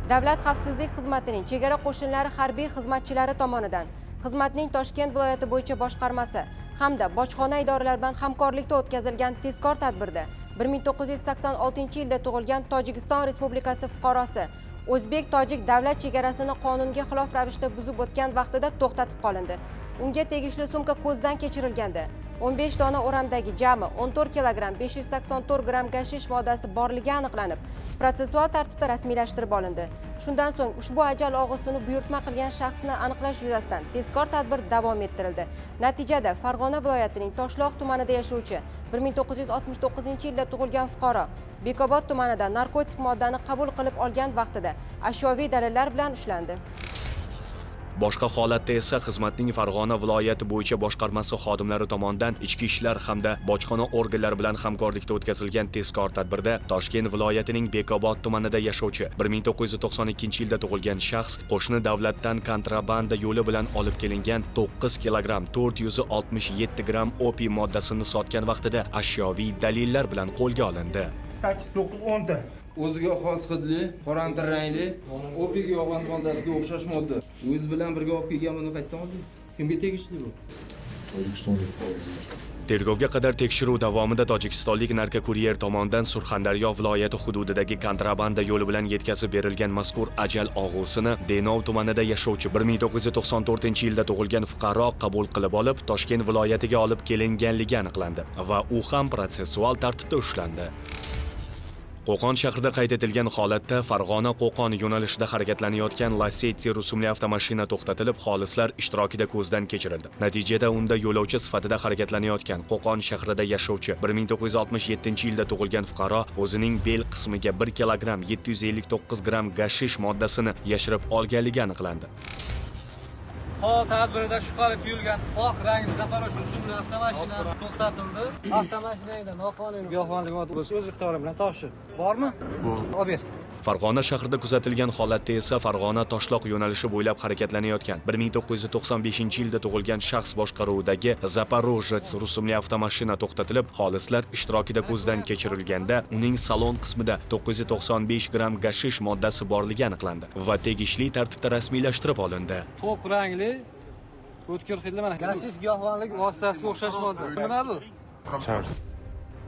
Davlat xavfsizlik xizmatining chegara qo'shinlari harbiy xizmatchilari tomonidan xizmatning Toshkent viloyati bo'yicha boshqarmasi hamda bojxona idoralari bilan hamkorlikda o'tkazilgan tezkor tadbirda 1986-yilda tug'ilgan Tojikiston Respublikasi fuqarosi o'zbek-tojik davlat chegarasini qonunga xilof ravishda buzib o'tgan vaqtida to'xtatib qolindi. Unga tegishli sumka ko'zdan kechirilganda 15 dona o'ramdagi jami 14 kilogramm 584 gramm gashish moddasi borligi aniqlanib, protsessual tartibda rasmiylashtirib olindi. Shundan so'ng ushbu ajal og'usini buyurtma qilgan shaxsni aniqlash yuzasidan tezkor tadbir davom ettirildi. Natijada Farg'ona viloyatining Toshloq tumanida yashovchi 1969-yilda tug'ilgan fuqaro Bekobod tumanida narkotik moddani qabul qilib olgan vaqtida ashyoviy dalillar bilan ushlandi. Boshqa holatda esa xizmatning Farg'ona viloyati bo'yicha boshqarmasi xodimlari tomonidan ichki ishlar hamda bojxona organlari bilan hamkorlikda o'tkazilgan tezkor tadbirda Toshkent viloyatining Bekobod tumanida yashovchi 1992-yilda tug'ilgan shaxs qo'shni davlatdan kontrabanda yo'li bilan olib kelingan 9 kilogramm 467 gramm opiy moddasini sotgan vaqtida ashyoviy dalillar bilan qo'lga olindi. 8-9-10 ta. O'ziga xos hidli, qorantir rangli, opiyga yog'an moddasiga o'xshash modda. O'z bilan birga olib kelgan buni qayerdan oldingiz? Kimga tegishli bu? Tergovga qadar tekshiruv davomida tojikistonlik narkokuryer tomonidan Surxondaryo viloyati hududidagi kontrabanda yo'li bilan yetkazib berilgan mazkur ajal og'usini Denov tumanida yashovchi 1994-yilda tug'ilgan fuqaro qabul qilib olib, Toshkent viloyatiga olib kelinganligi aniqlandi va u ham protsessual tartibda ushlandi. Qo'qon shahrida qayd etilgan holatda Farg'ona-Qo'qon yo'nalishida harakatlanayotgan Lacetti rusumli avtomashina to'xtatilib, xolislar ishtirokida ko'zdan kechirildi. Natijada unda yo'lovchi sifatida harakatlanayotgan Qo'qon shahrida yashovchi 1967-yilda tug'ilgan fuqaro o'zining bel qismiga 1 kilogramm 759 gramm gashish moddasini yashirib olganligi aniqlandi. Tadbirda shuhrat tuyulgan oq rangli Zafarosh rusumli avtomashina to'xtatildi. Avtomashinada noqonuniy giyohvandlik moddasi o'z ixtiyori bilan topshirdi. Bormi? Bor. Ob'ekt. Farg'ona shahrida kuzatilgan holatda esa Farg'ona Toshloq yo'nalishi bo'ylab harakatlanayotgan 1995-yilda tug'ilgan shaxs boshqaruvidagi Zaporojets rusumli avtomashina to'xtatilib, xolislar ishtirokida ko'zdan kechirilganda uning salon qismida 995 gramm gashish moddasi borligi aniqlandi va tegishli tartibda rasmiylashtirib olindi. To'q rangli o'tkir hidli mana gashish giyohvandlik vositasiga o'xshash modda. Nima bu?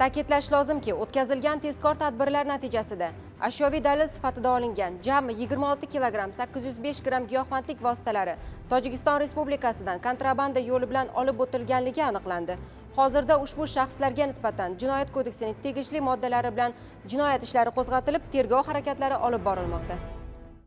Ta'kidlash lozimki, o'tkazilgan tezkor tadbirlar natijasida ashyoviy dalil sifatida olingan jami 26 kilogramm 805 gramm giyohvandlik vositalari Tojikiston Respublikasidan kontrabanda yo'li bilan olib o'tilganligi aniqlandi. Hozirda ushbu shaxslarga nisbatan Jinoyat kodeksining tegishli moddalari bilan jinoyat ishlari qo'zg'atilib, tergov harakatlari olib borilmoqda.